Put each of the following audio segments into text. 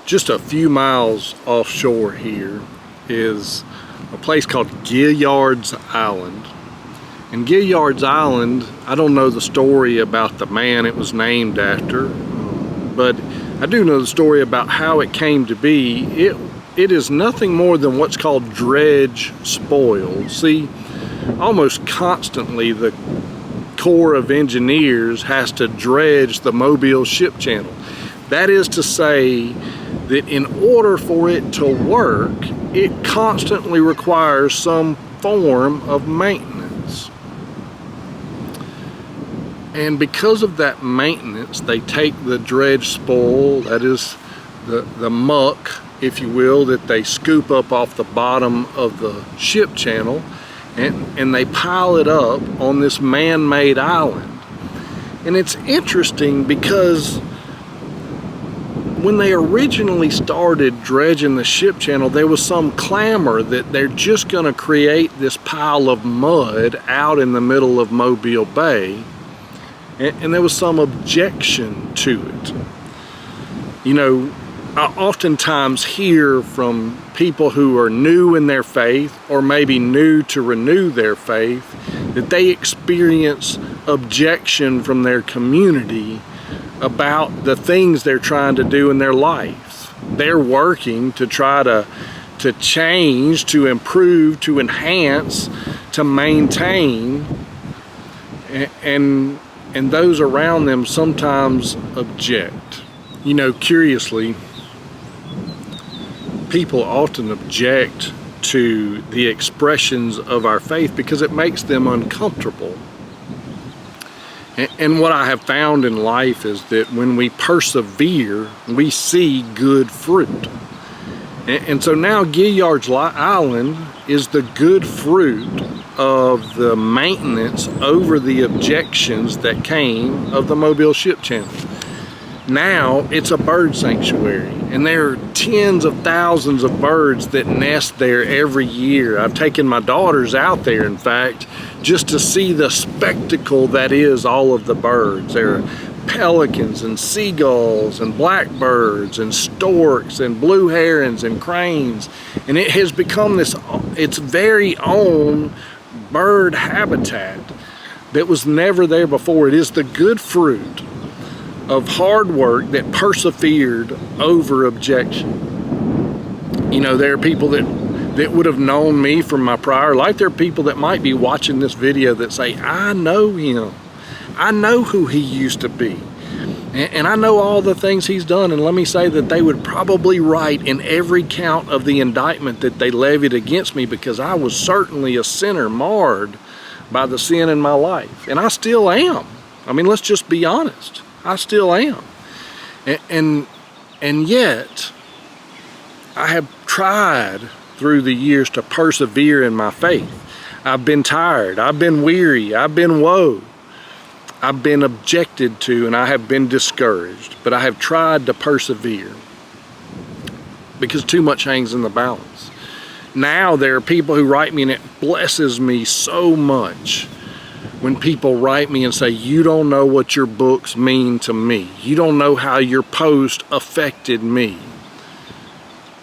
Just a few miles offshore here is a place called Gilliard's Island. And Gilliard's Island, I don't know the story about the man it was named after, but I do know the story about how it came to be. It is nothing more than what's called dredge spoil. See, almost constantly the Corps of Engineers has to dredge the Mobile ship channel. That is to say that in order for it to work, it constantly requires some form of maintenance. And because of that maintenance, they take the dredge spoil, that is the muck, if you will, that they scoop up off the bottom of the ship channel, and they pile it up on this man-made island. And it's interesting because when they originally started dredging the ship channel, there was some clamor that they're just going to create this pile of mud out in the middle of Mobile Bay, and there was some objection to it. You know, I oftentimes hear from people who are new in their faith, or maybe new to renew their faith, that they experience objection from their community about the things they're trying to do in their life. They're working to try to change, to improve, to enhance, to maintain, and those around them sometimes object. You know, curiously, people often object to the expressions of our faith because it makes them uncomfortable. And what I have found in life is that when we persevere, we see good fruit. And so now Gilliard's Island is the good fruit of the maintenance over the objections that came of the Mobile ship channel. Now it's a bird sanctuary, and there are tens of thousands of birds that nest there every year. I've taken my daughters out there, in fact, just to see the spectacle that is all of the birds. There are pelicans and seagulls and blackbirds and storks and blue herons and cranes, and it has become its very own bird habitat that was never there before. It is the good fruit of hard work that persevered over objection. You know, there are people that would have known me from my prior life. There are people that might be watching this video that say, I know him. I know who he used to be. And I know all the things he's done. And let me say that they would probably write in every count of the indictment that they levied against me, because I was certainly a sinner marred by the sin in my life. And I still am. I mean, let's just be honest. I still am. And yet, I have tried through the years to persevere in my faith. I've been tired, I've been weary, I've been woe, I've been objected to, and I have been discouraged, but I have tried to persevere because too much hangs in the balance. Now there are people who write me, and it blesses me so much when people write me and say, you don't know what your books mean to me. You don't know how your post affected me.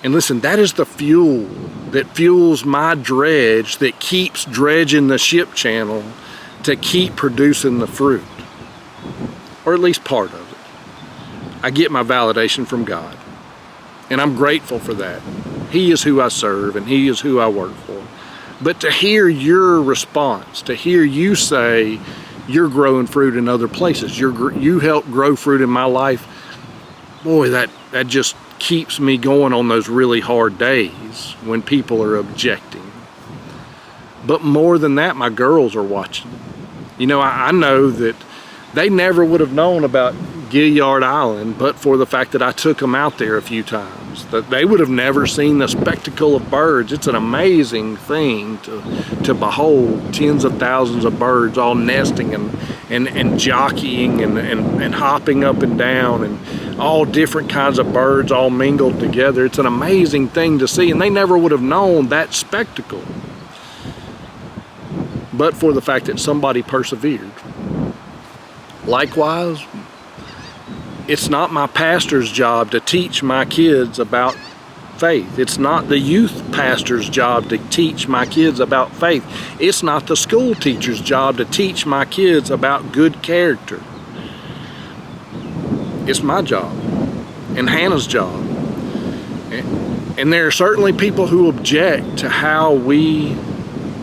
And listen, that is the fuel that fuels my dredge, that keeps dredging the ship channel to keep producing the fruit, or at least part of it. I get my validation from God, and I'm grateful for that. He is who I serve, and He is who I work for. But to hear your response, to hear you say you're growing fruit in other places, you help grow fruit in my life, boy, that just keeps me going on those really hard days when people are objecting. But more than that, my girls are watching. You know, I know that they never would have known about Gilliard Island but for the fact that I took them out there a few times. That they would have never seen the spectacle of birds. It's an amazing thing to behold tens of thousands of birds all nesting and jockeying and hopping up and down, and all different kinds of birds all mingled together. It's an amazing thing to see, and they never would have known that spectacle but for the fact that somebody persevered. Likewise, It's not my pastor's job to teach my kids about faith. It's not the youth pastor's job to teach my kids about faith. It's not the school teacher's job to teach my kids about good character. It's my job and Hannah's job. And there are certainly people who object to how we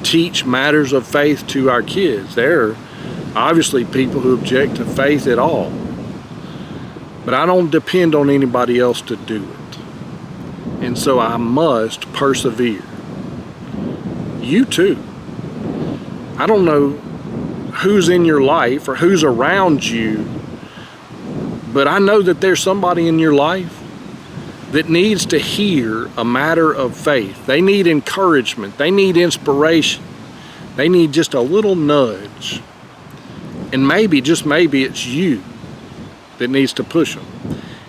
teach matters of faith to our kids. There are obviously people who object to faith at all. But I don't depend on anybody else to do it. And so I must persevere. You too. I don't know who's in your life or who's around you, but I know that there's somebody in your life that needs to hear a matter of faith. They need encouragement. They need inspiration. They need just a little nudge. And maybe, just maybe, it's you that needs to push them.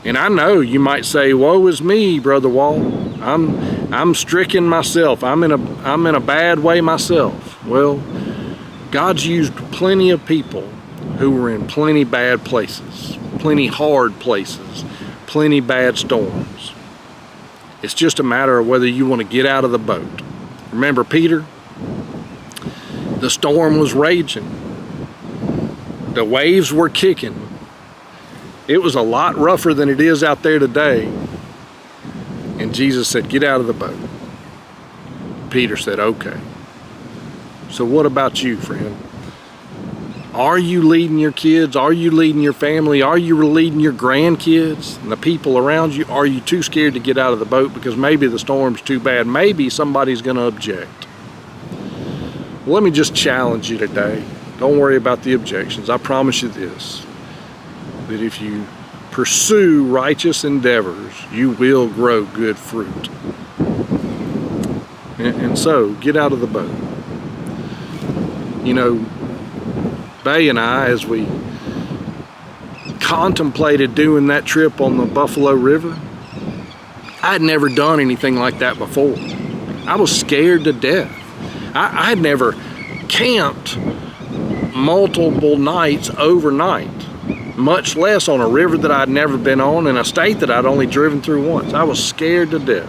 And I know you might say, woe is me, Brother Walt. I'm stricken myself. I'm in a bad way myself. Well, God's used plenty of people who were in plenty bad places, plenty hard places, plenty bad storms. It's just a matter of whether you want to get out of the boat. Remember Peter? The storm was raging. The waves were kicking. It was a lot rougher than it is out there today. And Jesus said, get out of the boat. Peter said, okay. So what about you, friend? Are you leading your kids? Are you leading your family? Are you leading your grandkids and the people around you? Are you too scared to get out of the boat because maybe the storm's too bad? Maybe somebody's going to object. Well, let me just challenge you today. Don't worry about the objections. I promise you this, that if you pursue righteous endeavors, you will grow good fruit. And so, get out of the boat. You know, Bay and I, as we contemplated doing that trip on the Buffalo River, I had never done anything like that before. I was scared to death. I had never camped multiple nights overnight, much less on a river that I'd never been on in a state that I'd only driven through once. I was scared to death.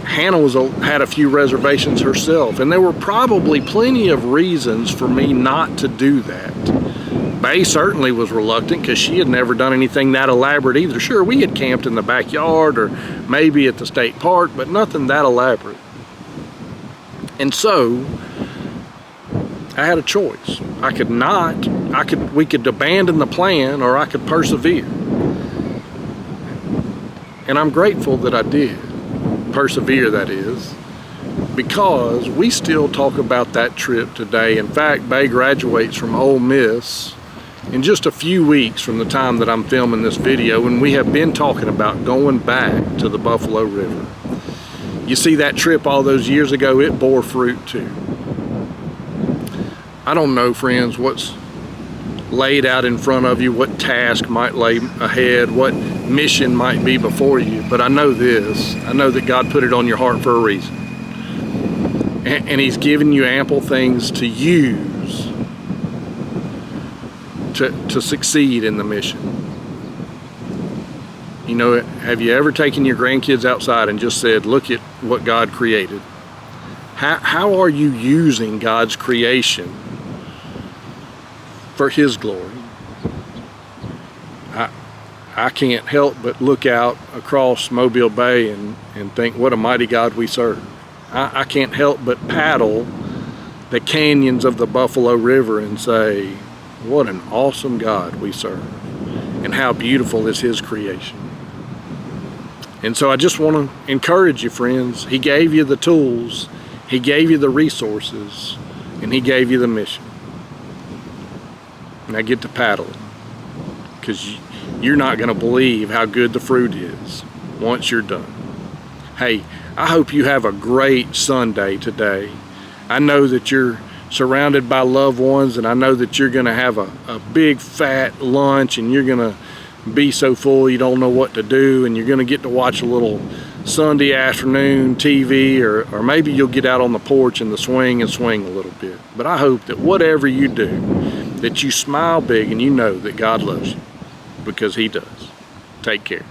Hannah had a few reservations herself, and there were probably plenty of reasons for me not to do that. Bay certainly was reluctant because she had never done anything that elaborate either. Sure, we had camped in the backyard or maybe at the state park, but nothing that elaborate. And so I had a choice. We could abandon the plan, or I could persevere. And I'm grateful that I did. Persevere, that is, because we still talk about that trip today. In fact, Bay graduates from Ole Miss in just a few weeks from the time that I'm filming this video, and we have been talking about going back to the Buffalo River. You see, that trip all those years ago, it bore fruit too. I don't know, friends, what's laid out in front of you, what task might lay ahead, what mission might be before you, but I know this. I know that God put it on your heart for a reason. And He's given you ample things to use to succeed in the mission. You know, have you ever taken your grandkids outside and just said, look at what God created? How are you using God's creation for His glory? I can't help but look out across Mobile Bay and think, what a mighty God we serve. I can't help but paddle the canyons of the Buffalo River and say, what an awesome God we serve, and how beautiful is His creation. And so I just want to encourage you, friends. He gave you the tools, He gave you the resources, and He gave you the mission. Now get to paddling, because you're not going to believe how good the fruit is once you're done. Hey, I hope you have a great Sunday today. I know that you're surrounded by loved ones, and I know that you're going to have a big fat lunch, and you're going to be so full you don't know what to do, and you're going to get to watch a little Sunday afternoon TV, or maybe you'll get out on the porch in the swing and swing a little bit. But I hope that whatever you do, that you smile big and you know that God loves you. because he does. Take care.